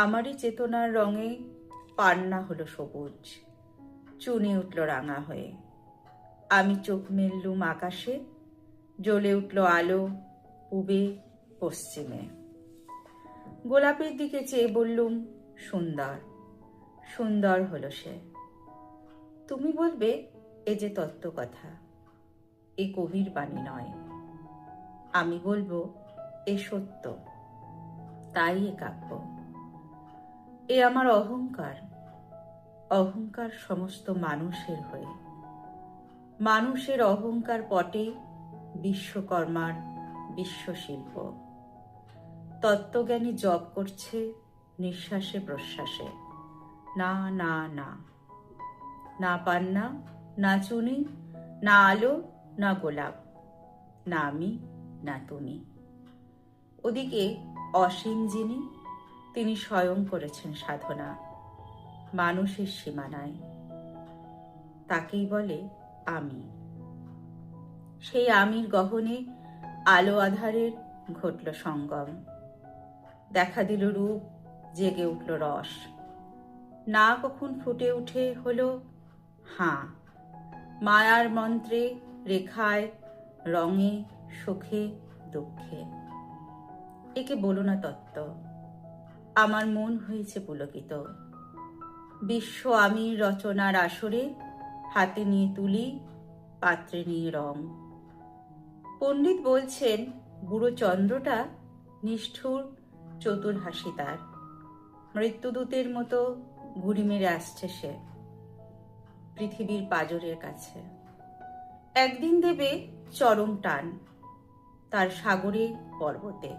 আমারই চেতনার রঙে পান্না হলো সবুজ, চুনি উঠল রাঙা হয়ে। আমি চোখ মেললুম আকাশে, জ্বলে উঠল আলো পূবে পশ্চিমে। গোলাপের দিকে চেয়ে বললুম, সুন্দর। সুন্দর হলো সে। তুমি বলবে এ যে তত্ত্বকথা, এ কবির বাণী নয়। আমি বলবো এ সত্য, তাই এ কাব্য। এ আমার অহংকার, অহংকার সমস্ত মানুষের হয়ে। মানুষের অহংকার পটে বিশ্বকর্মার বিশ্বশিল্প। তত্ত্বজ্ঞানী জপ করছে নিঃশ্বাসে প্রশ্বাসে, না না না, না পান্না, না চুনি, না আলো, না গোলাপ, না আমি, না তুমি। ওদিকে অসীম যিনি, তিনি স্বয়ং করেছেন সাধনা মানুষের সীমানায়। তাকেই বলে আমি। সেই আমির গহনে আলো আধারের ঘটল সঙ্গম। দেখা দিল রূপ, জেগে উঠল রস। না কখন ফুটে উঠে হলো হাঁ। মায়ার মন্ত্রে, রেখায়, রঙে, সুখে, দুঃখে। একে বলো না তত্ত্ব, আমার মন হয়েছে পুলকিত। বিশ্ব আমির রচনার আসরে হাতে নিয়ে তুলি, পাত্রে নিয়ে রং। পণ্ডিত বলছেন বুড়ো চন্দ্রটা নিষ্ঠুর, চতুর হাসি তার। মৃত্যুদূতের মতো ঘুড়ি মেরে আসছে সে পৃথিবীর পাজরের কাছে। একদিন দেবে চরম টান তার সাগরে পর্বতে।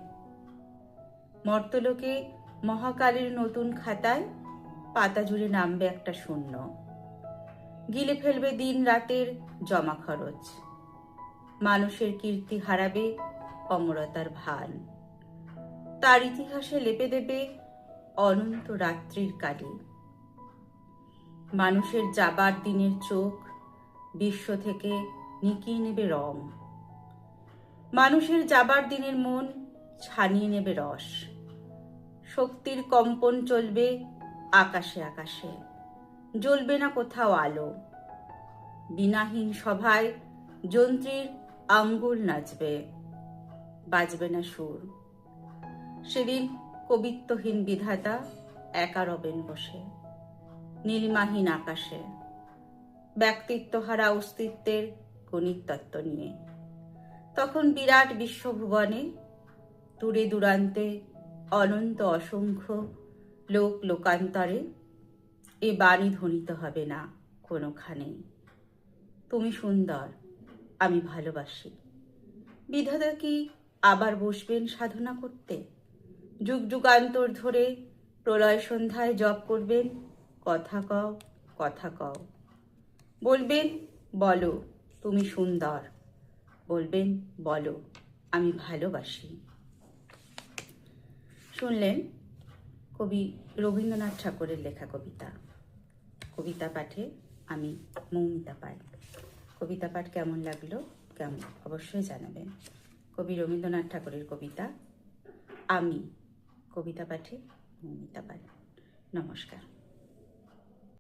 মর্তলোকে মহাকালের নতুন খাতায় পাতা জুড়ে নামবে একটা শূন্য। গিলে ফেলবে দিন রাতের জমা খরচ। মানুষের কীর্তি হারাবে অমরতার ভান। তার ইতিহাসে লেপে দেবে অনন্ত রাত্রির কালি। মানুষের যাবার দিনের চোখ বিশ্ব থেকে নিকিয়ে নেবে রং। মানুষের যাবার দিনের মন ছানিয়ে নেবে রস। শক্তির কম্পন চলবে আকাশে আকাশে, জ্বলবে না কোথাও আলো। বিনাহীন সভায় যন্ত্রীর আঙ্গুল নাচবে, বাজবে না সুর। সেদিন কবিত্বহীন বিধাতা একা রবেন বসে নীলিমাহীন আকাশে, ব্যক্তিত্বহারা অস্তিত্বের গণিত তত্ত্ব নিয়ে। তখন বিরাট বিশ্বভুবনে দূরে দূরান্তে অনন্ত অসংখ্য লোক লোকান্তরে এ বাণী ধ্বনিত হবে না কোনোখানেই, তুমি সুন্দর, আমি ভালোবাসি। বিধাতা কি আবার বসবেন সাধনা করতে? যুগ যুগান্তর ধরে প্রলয় সন্ধ্যায় জপ করবেন, কথা কও, কথা কও। বলবেন বলো তুমি সুন্দর, বলবেন বলো আমি ভালোবাসি। শুনলেন কবি রবীন্দ্রনাথ ঠাকুরের লেখা কবিতা। কবিতা পাঠে আমি মৌমিতা পাই। কবিতা পাঠ কেমন লাগলো কেমন অবশ্যই জানাবেন। কবি রবীন্দ্রনাথ ঠাকুরের কবিতা আমি, কবিতা পাঠে মৌমিতা পাই। নমস্কার।